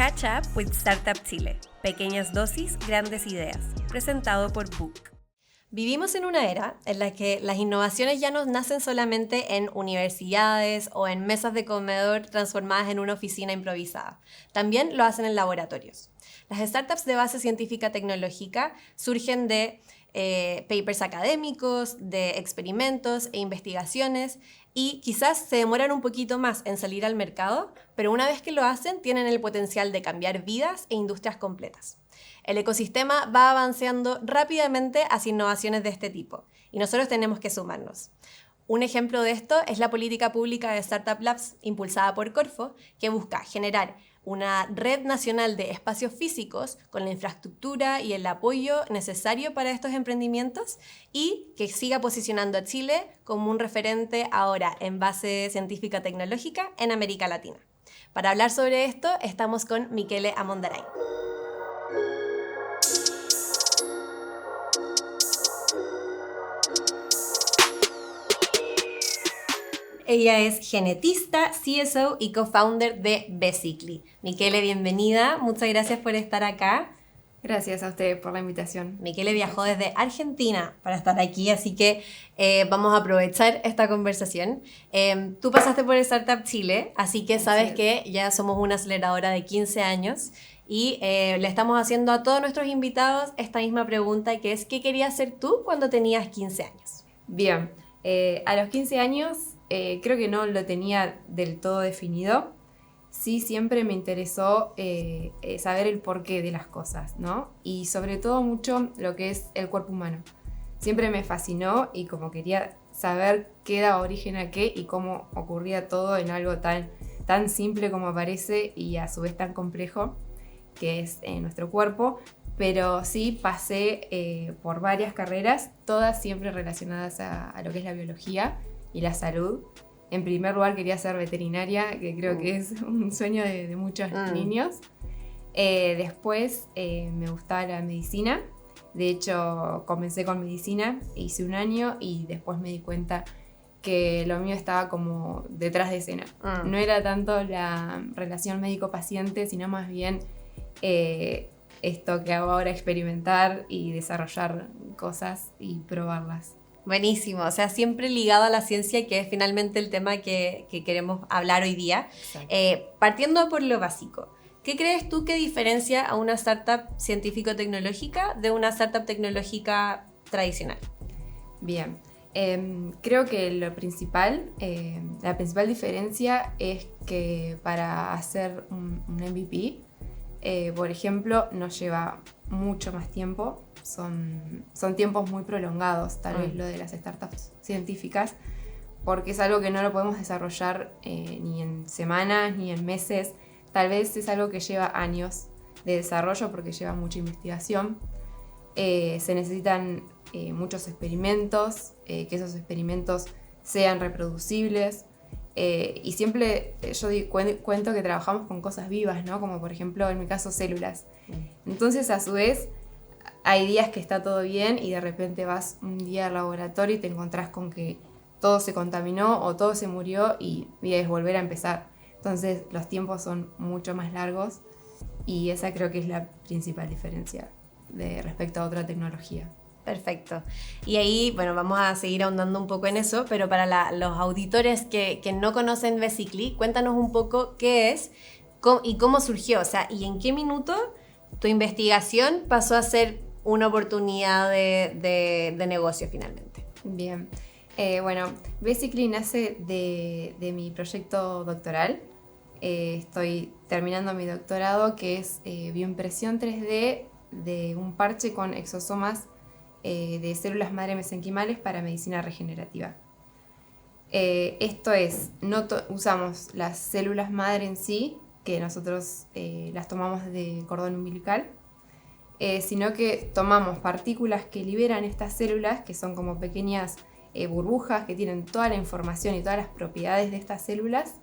Catch Up with Startup Chile. Pequeñas dosis, grandes ideas. Presentado por Book. Vivimos en una era en la que las innovaciones ya no nacen solamente en universidades o en mesas de comedor transformadas en una oficina improvisada. También lo hacen en laboratorios. Las startups de base científica tecnológica surgen de papers académicos, de experimentos e investigaciones y quizás se demoran un poquito más en salir al mercado, pero una vez que lo hacen tienen el potencial de cambiar vidas e industrias completas. El ecosistema va avanzando rápidamente hacia innovaciones de este tipo y nosotros tenemos que sumarnos. Un ejemplo de esto es la política pública de Startup Labs impulsada por Corfo, que busca generar una red nacional de espacios físicos con la infraestructura y el apoyo necesario para estos emprendimientos y que siga posicionando a Chile como un referente ahora en base científica tecnológica en América Latina. Para hablar sobre esto estamos con Michele Amondaray. Ella es genetista, CSO y co-founder de Basically. Michele, bienvenida. Muchas gracias por estar acá. Gracias a ustedes por la invitación. Michele viajó desde Argentina para estar aquí, así que vamos a aprovechar esta conversación. Tú pasaste por Startup Chile, así que sabes que ya somos una aceleradora de 15 años y le estamos haciendo a todos nuestros invitados esta misma pregunta, que es ¿qué querías ser tú cuando tenías 15 años? Bien, a los 15 años creo que no lo tenía del todo definido. Sí, siempre me interesó saber el porqué de las cosas, ¿no? Y sobre todo mucho lo que es el cuerpo humano. Siempre me fascinó y como quería saber qué daba origen a qué y cómo ocurría todo en algo tan simple como parece y a su vez tan complejo que es nuestro cuerpo. Pero sí pasé por varias carreras, todas siempre relacionadas a lo que es la biología y la salud. En primer lugar quería ser veterinaria, que creo que es un sueño de muchos niños. Después me gustaba la medicina. De hecho, comencé con medicina, hice un año y después me di cuenta que lo mío estaba como detrás de escena. No era tanto la relación médico-paciente, sino más bien esto que hago ahora, experimentar y desarrollar cosas y probarlas. Buenísimo, o sea, siempre ligado a la ciencia, que es finalmente el tema que queremos hablar hoy día. Partiendo por lo básico, ¿qué crees tú que diferencia a una startup científico-tecnológica de una startup tecnológica tradicional? Bien, creo que la principal diferencia es que para hacer un MVP, por ejemplo, nos lleva mucho más tiempo. Son tiempos muy prolongados, tal vez lo de las startups científicas, porque es algo que no lo podemos desarrollar ni en semanas ni en meses. Tal vez es algo que lleva años de desarrollo porque lleva mucha investigación. Se necesitan muchos experimentos, que esos experimentos sean reproducibles. Y siempre yo cuento que trabajamos con cosas vivas, ¿no? Como por ejemplo en mi caso células. Entonces a su vez hay días que está todo bien y de repente vas un día al laboratorio y te encontrás con que todo se contaminó o todo se murió y es volver a empezar. Entonces los tiempos son mucho más largos y esa creo que es la principal diferencia respecto a otra tecnología. Perfecto. Y ahí, bueno, vamos a seguir ahondando un poco en eso, pero para los auditores que no conocen Basically, cuéntanos un poco qué es y cómo surgió, o sea, y en qué minuto tu investigación pasó a ser una oportunidad de negocio finalmente. Bien, bueno, Basically nace de mi proyecto doctoral. Estoy terminando mi doctorado, que es bioimpresión 3D de un parche con exosomas de células madre mesenquimales para medicina regenerativa. Esto es, no usamos las células madre en sí, que nosotros las tomamos de cordón umbilical, sino que tomamos partículas que liberan estas células, que son como pequeñas burbujas que tienen toda la información y todas las propiedades de estas células,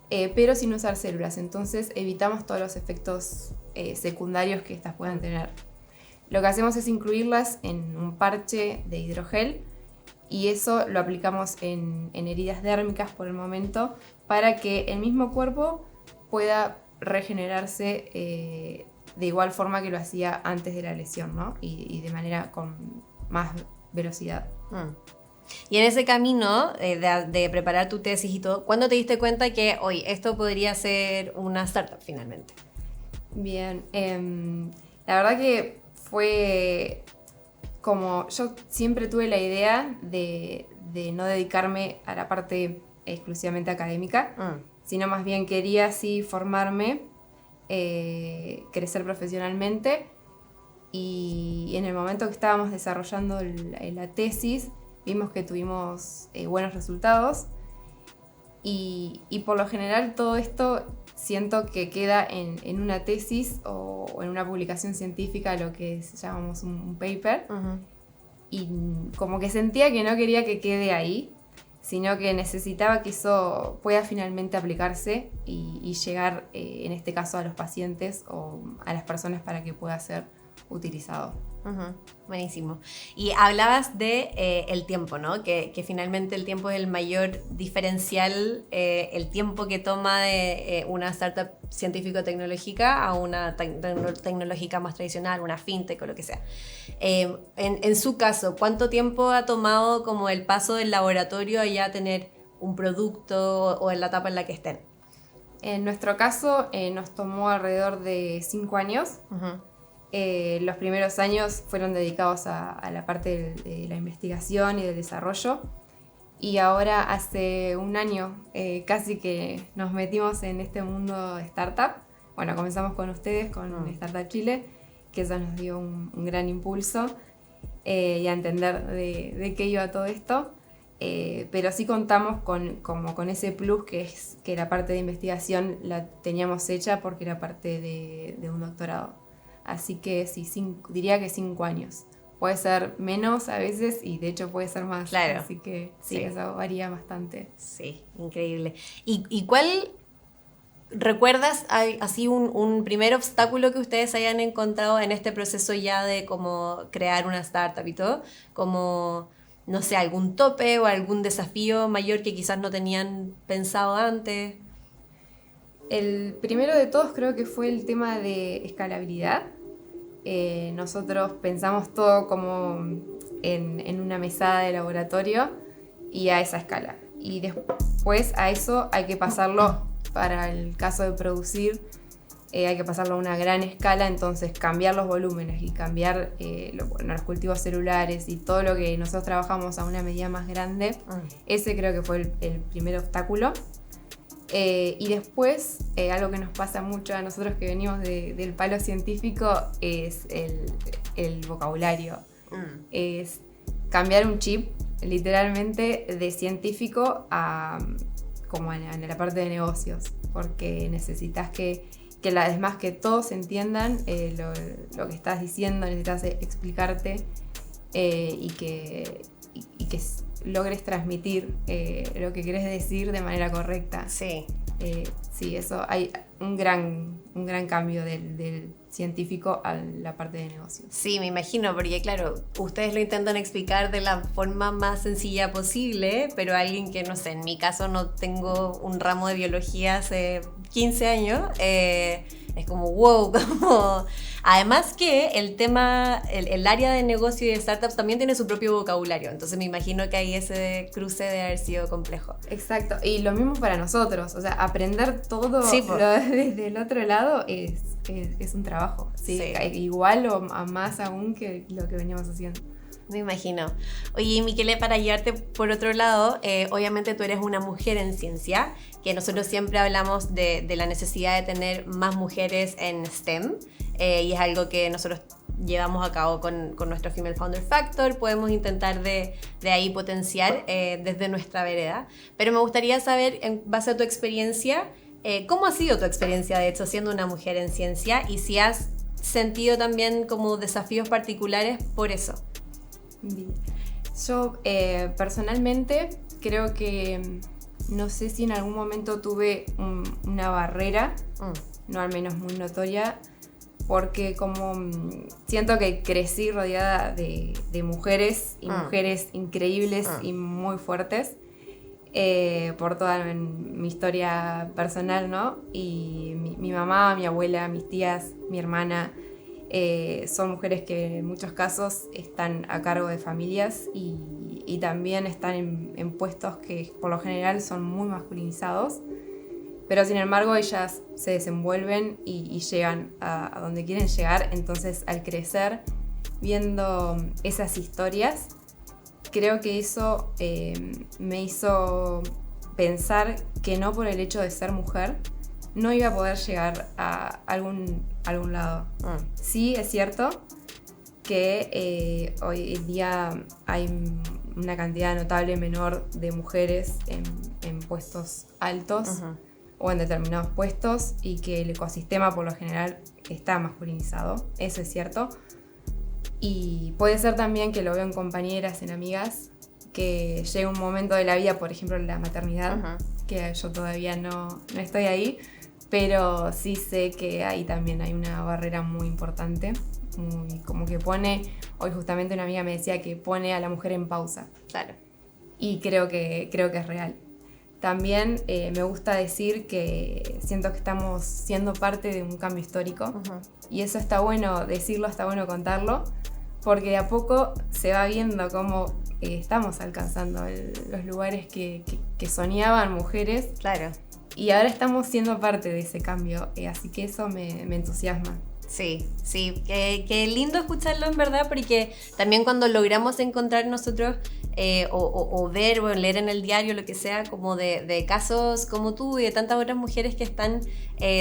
pero sin usar células. Entonces evitamos todos los efectos secundarios que estas puedan tener. Lo que hacemos es incluirlas en un parche de hidrogel y eso lo aplicamos en heridas dérmicas por el momento para que el mismo cuerpo pueda regenerarse de igual forma que lo hacía antes de la lesión, ¿no? Y de manera con más velocidad. Y en ese camino de preparar tu tesis y todo, ¿cuándo te diste cuenta que, oye, esto podría ser una startup finalmente? Bien, la verdad que fue como yo siempre tuve la idea de no dedicarme a la parte exclusivamente académica, sino más bien quería sí formarme, crecer profesionalmente, y en el momento que estábamos desarrollando la tesis vimos que tuvimos buenos resultados, y por lo general todo esto siento que queda en una tesis o en una publicación científica, lo que llamamos un paper. Y como que sentía que no quería que quede ahí, sino que necesitaba que eso pueda finalmente aplicarse y llegar, en este caso, a los pacientes o a las personas para que pueda ser utilizado. Buenísimo. Y hablabas de el tiempo, ¿no? Que finalmente el tiempo es el mayor diferencial, el tiempo que toma de una startup científico-tecnológica a una tecnológica más tradicional, una fintech o lo que sea. En su caso, ¿cuánto tiempo ha tomado como el paso del laboratorio a ya tener un producto o en la etapa en la que estén? En nuestro caso, nos tomó alrededor de 5 años. Los primeros años fueron dedicados a la parte de la investigación y del desarrollo, y ahora hace un año casi que nos metimos en este mundo de startup. Bueno, comenzamos con ustedes, con Startup Chile, que eso nos dio un gran impulso y a entender de qué iba todo esto, pero sí contamos con ese plus que es que la parte de investigación la teníamos hecha porque era parte de un doctorado. Así que sí, diría que 5 años. Puede ser menos a veces y de hecho puede ser más. Claro. Así que sí, eso varía bastante. Sí, increíble. ¿Y cuál recuerdas así un primer obstáculo que ustedes hayan encontrado en este proceso ya de como crear una startup y todo? Como, no sé, algún tope o algún desafío mayor que quizás no tenían pensado antes. El primero de todos creo que fue el tema de escalabilidad. Nosotros pensamos todo como en una mesada de laboratorio y a esa escala. Y después a eso hay que pasarlo, para el caso de producir, hay que pasarlo a una gran escala, entonces cambiar los volúmenes y cambiar los cultivos celulares y todo lo que nosotros trabajamos a una medida más grande. Ese creo que fue el primer obstáculo. Y después, algo que nos pasa mucho a nosotros que venimos del palo científico es el vocabulario. Es cambiar un chip, literalmente, de científico a la parte de negocios, porque necesitas que además que todos entiendan lo que estás diciendo, necesitas explicarte y que logres transmitir lo que querés decir de manera correcta. Sí. Sí, eso hay un gran cambio del científico a la parte de negocios. Sí, me imagino, porque claro, ustedes lo intentan explicar de la forma más sencilla posible, pero alguien que, no sé, en mi caso no tengo un ramo de biología hace 15 años, es como wow, como... Además que el tema, el área de negocio y de startups también tiene su propio vocabulario, entonces me imagino que ahí ese cruce debe haber sido complejo. Exacto, y lo mismo para nosotros, o sea, aprender todo Sí, desde el otro lado es un trabajo, ¿sí? Sí. Igual o más aún que lo que veníamos haciendo. Me imagino. Oye, Miquele, para llevarte por otro lado, obviamente tú eres una mujer en ciencia, que nosotros siempre hablamos de la necesidad de tener más mujeres en STEM, y es algo que nosotros llevamos a cabo con nuestro Female Founder Factor. Podemos intentar de ahí potenciar desde nuestra vereda. Pero me gustaría saber, en base a tu experiencia, ¿cómo ha sido tu experiencia, de hecho, siendo una mujer en ciencia? Y si has sentido también como desafíos particulares por eso. Bien. Yo personalmente creo que no sé si en algún momento tuve una barrera, no al menos muy notoria, porque como siento que crecí rodeada de mujeres y mujeres increíbles y muy fuertes, por toda mi historia personal, ¿no? Y mi mamá, mi abuela, mis tías, mi hermana, son mujeres que en muchos casos están a cargo de familias y también están en puestos que por lo general son muy masculinizados, pero sin embargo ellas se desenvuelven y llegan a donde quieren llegar. Entonces, al crecer viendo esas historias, creo que eso me hizo pensar que no por el hecho de ser mujer no iba a poder llegar a algún lado. Sí, es cierto que hoy en día hay una cantidad notable menor de mujeres en puestos altos o en determinados puestos, y que el ecosistema por lo general está masculinizado, eso es cierto. Y puede ser también que lo veo en compañeras, en amigas, que llega un momento de la vida, por ejemplo la maternidad, que yo todavía no estoy ahí, pero sí sé que ahí también hay una barrera muy importante, como que pone, hoy justamente una amiga me decía que pone a la mujer en pausa. Claro. Y creo que es real. También me gusta decir que siento que estamos siendo parte de un cambio histórico, y eso está bueno decirlo, está bueno contarlo, porque de a poco se va viendo cómo estamos alcanzando los lugares que soñaban mujeres. Claro. Y ahora estamos siendo parte de ese cambio, así que eso me entusiasma. Sí, qué lindo escucharlo en verdad, porque también cuando logramos encontrar nosotros o ver o leer en el diario, lo que sea, como de casos como tú y de tantas otras mujeres que están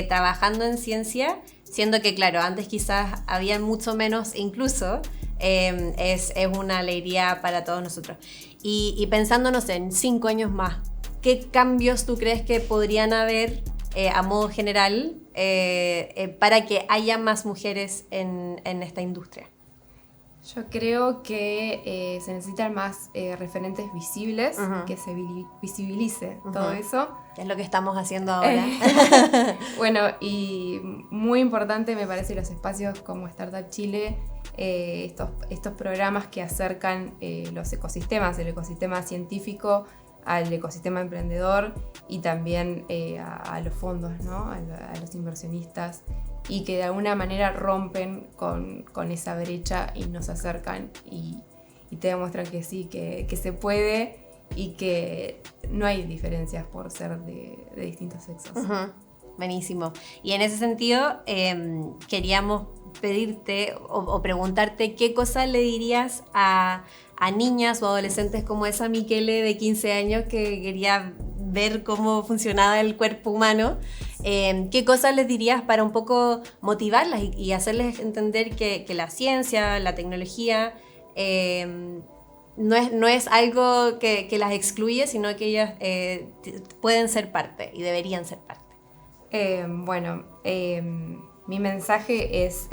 trabajando en ciencia, siendo que claro, antes quizás había mucho menos incluso, es una alegría para todos nosotros. Y pensándonos en 5 años más, ¿qué cambios tú crees que podrían haber a modo general para que haya más mujeres en esta industria? Yo creo que se necesitan más referentes visibles, que se visibilice todo eso. Es lo que estamos haciendo ahora. Bueno, y muy importante me parece los espacios como Startup Chile, estos programas que acercan los ecosistemas, el ecosistema científico al ecosistema emprendedor, y también a los fondos, ¿no? a los inversionistas, y que de alguna manera rompen con esa brecha y nos acercan y te demuestran que sí, que se puede, y que no hay diferencias por ser de distintos sexos. Buenísimo. Y en ese sentido, queríamos pedirte o preguntarte qué cosas le dirías a niñas o adolescentes como esa Miquele de 15 años que quería ver cómo funcionaba el cuerpo humano. ¿Qué cosas les dirías para un poco motivarlas y hacerles entender que la ciencia, la tecnología, no es algo que las excluye, sino que ellas pueden ser parte y deberían ser parte? Mi mensaje es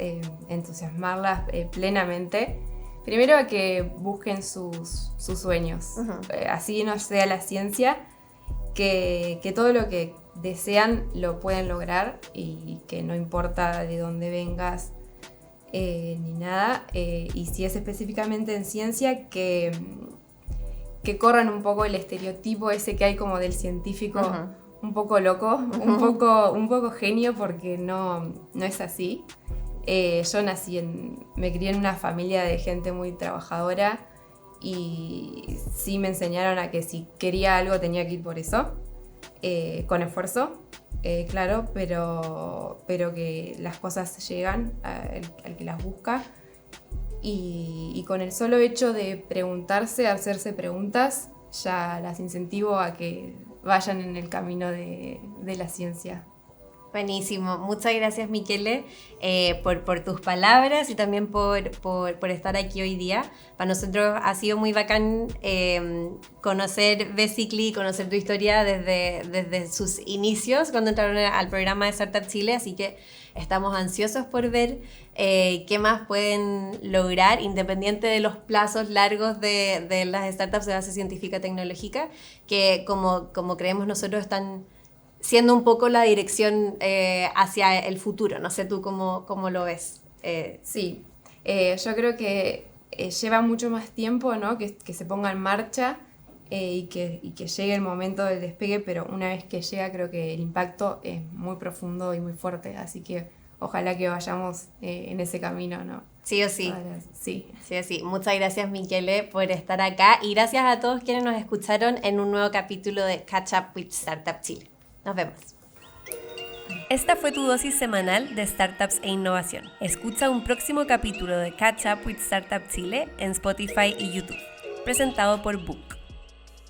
entusiasmarlas plenamente. Primero, a que busquen sus sueños. Así no sea la ciencia, que todo lo que desean lo pueden lograr, y que no importa de dónde vengas ni nada. Y si es específicamente en ciencia, que corran un poco el estereotipo ese que hay como del científico un poco loco, un poco genio, porque no es así. Yo me crié en una familia de gente muy trabajadora, y sí me enseñaron a que si quería algo tenía que ir por eso, con esfuerzo, claro, pero que las cosas llegan al que las busca, y con el solo hecho de preguntarse, hacerse preguntas, ya las incentivo a que vayan en el camino de la ciencia. Buenísimo, muchas gracias Miquele por tus palabras y también por estar aquí hoy día. Para nosotros ha sido muy bacán conocer Basically, conocer tu historia desde sus inicios cuando entraron al programa de Startup Chile, así que estamos ansiosos por ver qué más pueden lograr, independiente de los plazos largos de las startups de base científica tecnológica, que como creemos nosotros están siendo un poco la dirección hacia el futuro. No sé tú cómo lo ves. Sí, yo creo que lleva mucho más tiempo, ¿no? que se ponga en marcha, y que llegue el momento del despegue, pero una vez que llega creo que el impacto es muy profundo y muy fuerte, así que ojalá que vayamos en ese camino, ¿no? Sí o sí. Sí. Sí o sí. Muchas gracias, Michele, por estar acá y gracias a todos quienes nos escucharon en un nuevo capítulo de Catch Up with Startup Chile. Nos vemos. Esta fue tu dosis semanal de startups e innovación. Escucha un próximo capítulo de Catch Up with Startup Chile en Spotify y YouTube, presentado por Book.